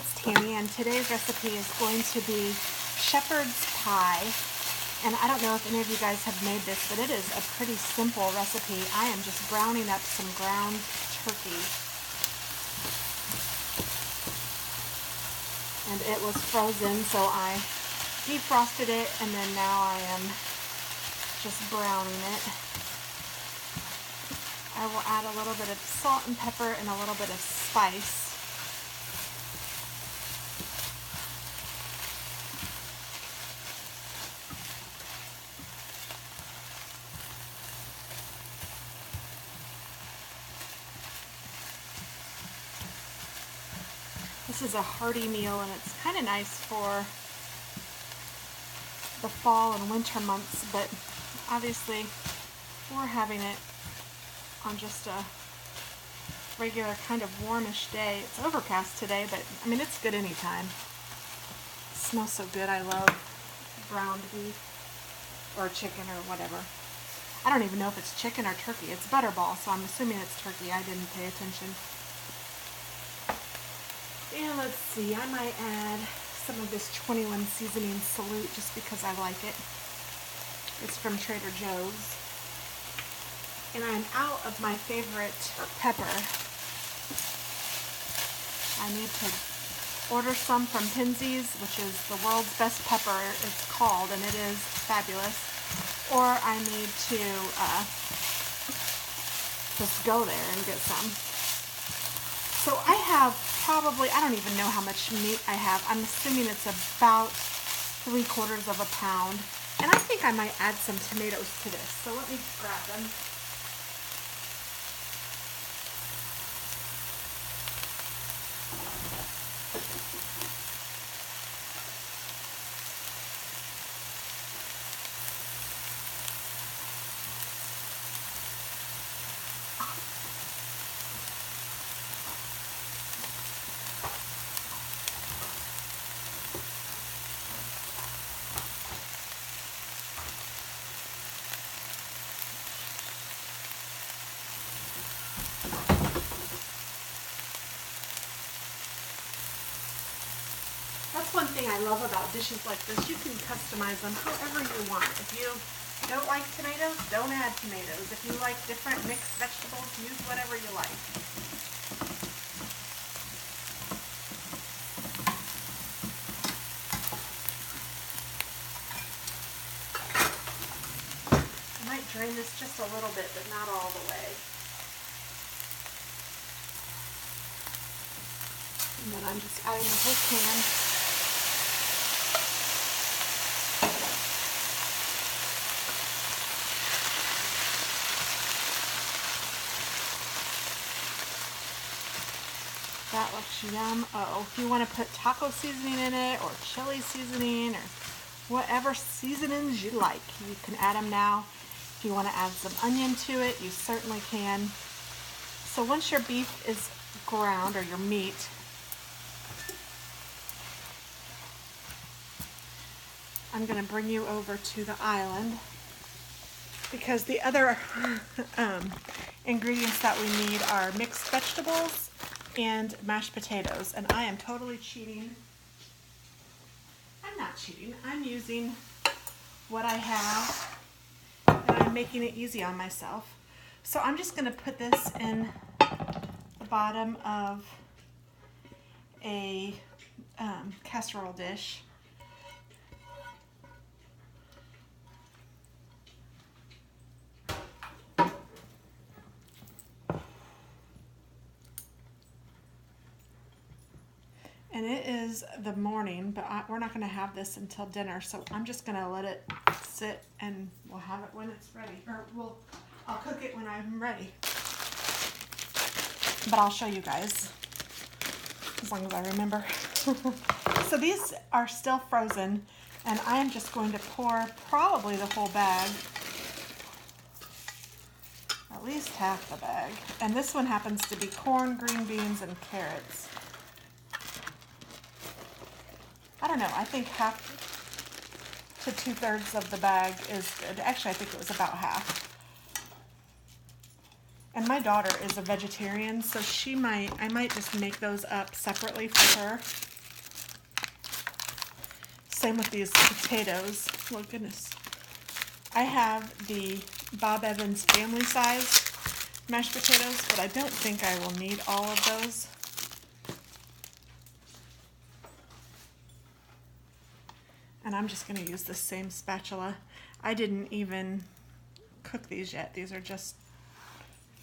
it's Tammy, and today's recipe is going to be shepherd's pie. And I don't know if any of you guys have made this, but it is a pretty simple recipe. I am just browning up some ground turkey. And it was frozen, so I defrosted it, and then now I am just browning it. I will add a little bit of salt and pepper and a little bit of spice. This is a hearty meal, and it's kind of nice for the fall and winter months, but obviously we're having it on just a regular kind of warmish day. It's overcast today, but I mean, it's good anytime. It smells so good. I love browned beef or chicken or whatever. I don't even know if it's chicken or turkey. It's butterball, so I'm assuming it's turkey. I didn't pay attention. And let's see, I might add some of this 21 seasoning salute just because I like it. It's from Trader Joe's. And I'm out of my favorite pepper. I need to order some from Pinsy's, which is the world's best pepper, it's called, and it is fabulous. Or I need to just go there and get some. So I have probably, I don't even know how much meat I have. I'm assuming it's about 3/4 of a pound. And I think I might add some tomatoes to this. So let me grab them. That's one thing I love about dishes like this. You can customize them however you want. If you don't like tomatoes, don't add tomatoes. If you like different mixed vegetables, use whatever you like. I might drain this just a little bit, but not all the way. And then I'm just adding the whole can. That looks yum. Oh, if you want to put taco seasoning in it or chili seasoning or whatever seasonings you like, you can add them now. If you want to add some onion to it, you certainly can. So once your beef is ground, or your meat, I'm going to bring you over to the island because the other ingredients that we need are mixed vegetables and mashed potatoes, and I am totally cheating. I'm not cheating. I'm using what I have, and I'm making it easy on myself. So I'm just going to put this in the bottom of a casserole dish. And it is the morning, but we're not going to have this until dinner, so I'm just going to let it sit, and we'll have it when it's ready. Or I'll cook it when I'm ready. But I'll show you guys, as long as I remember. So these are still frozen, and I am just going to pour probably the whole bag. At least half the bag. And this one happens to be corn, green beans, and carrots. I don't know, I think half to 2/3 of the bag is good. Actually, I think it was about half. And my daughter is a vegetarian, so I might just make those up separately for her. Same with these potatoes. Oh goodness. I have the Bob Evans family size mashed potatoes, but I don't think I will need all of those. And I'm just going to use the same spatula. I didn't even cook these yet. These are just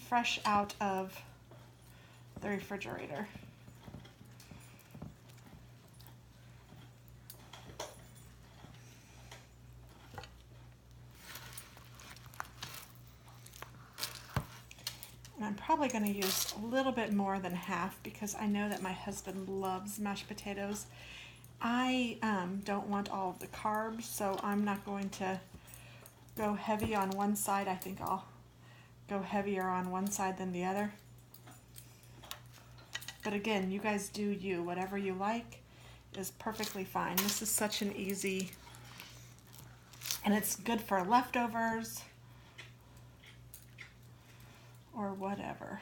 fresh out of the refrigerator. And I'm probably going to use a little bit more than half because I know that my husband loves mashed potatoes. I don't want all of the carbs, so I'm not going to go heavy on one side. I think I'll go heavier on one side than the other. But again, you guys do you. Whatever you like is perfectly fine. This is such an easy, and it's good for leftovers or whatever.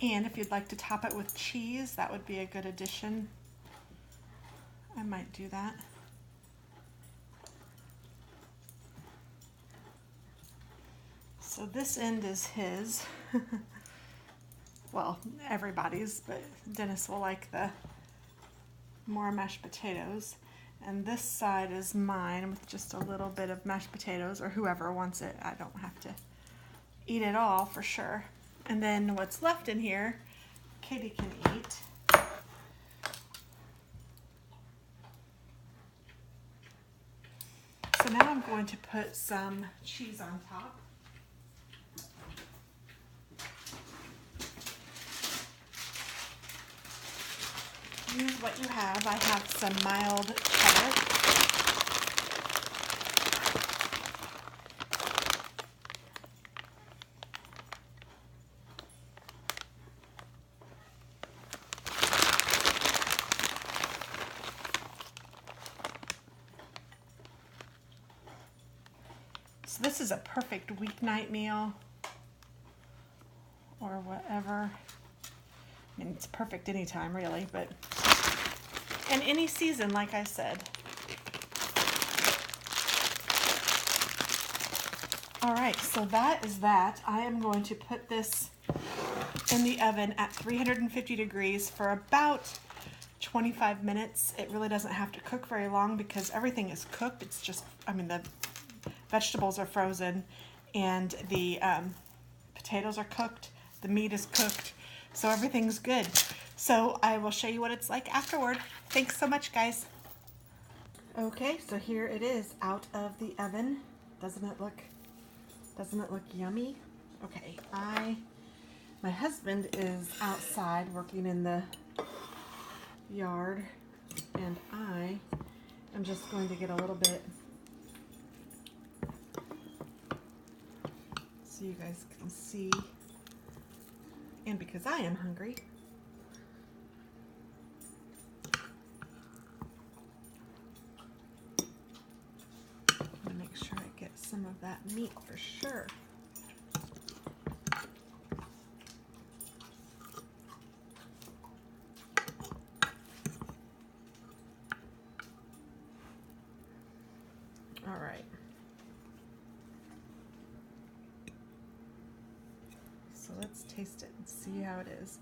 And if you'd like to top it with cheese, that would be a good addition. I might do that. So this end is his. Well, everybody's, but Dennis will like the more mashed potatoes. And this side is mine with just a little bit of mashed potatoes, or whoever wants it. I don't have to eat it all for sure. And then what's left in here, Katie can eat. So now I'm going to put some cheese on top. Use what you have. I have some mild cheddar. So this is a perfect weeknight meal or whatever. I mean, it's perfect anytime really, but in any season, like I said. All right, so that is that. I am going to put this in the oven at 350 degrees for about 25 minutes. It really doesn't have to cook very long because everything is cooked. It's just, I mean, the vegetables are frozen and the potatoes are cooked. The meat is cooked. So everything's good. So I will show you what it's like afterward. Thanks so much, guys. Okay, so here it is out of the oven. Doesn't it look yummy? Okay, my husband is outside working in the yard, and I am just going to get a little bit so you guys can see. And because I am hungry, I'm going to make sure I get some of that meat for sure. All right. So let's taste it and see how it is.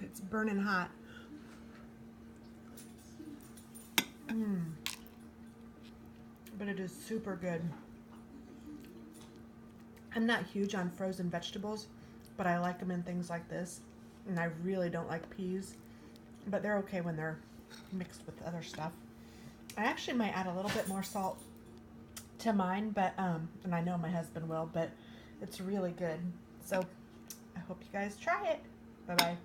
It's burning hot. But it is super good. I'm not huge on frozen vegetables, but I like them in things like this. And I really don't like peas, but they're okay when they're mixed with other stuff. I actually might add a little bit more salt to mine, but and I know my husband will, but it's really good. So I hope you guys try it. Bye-bye.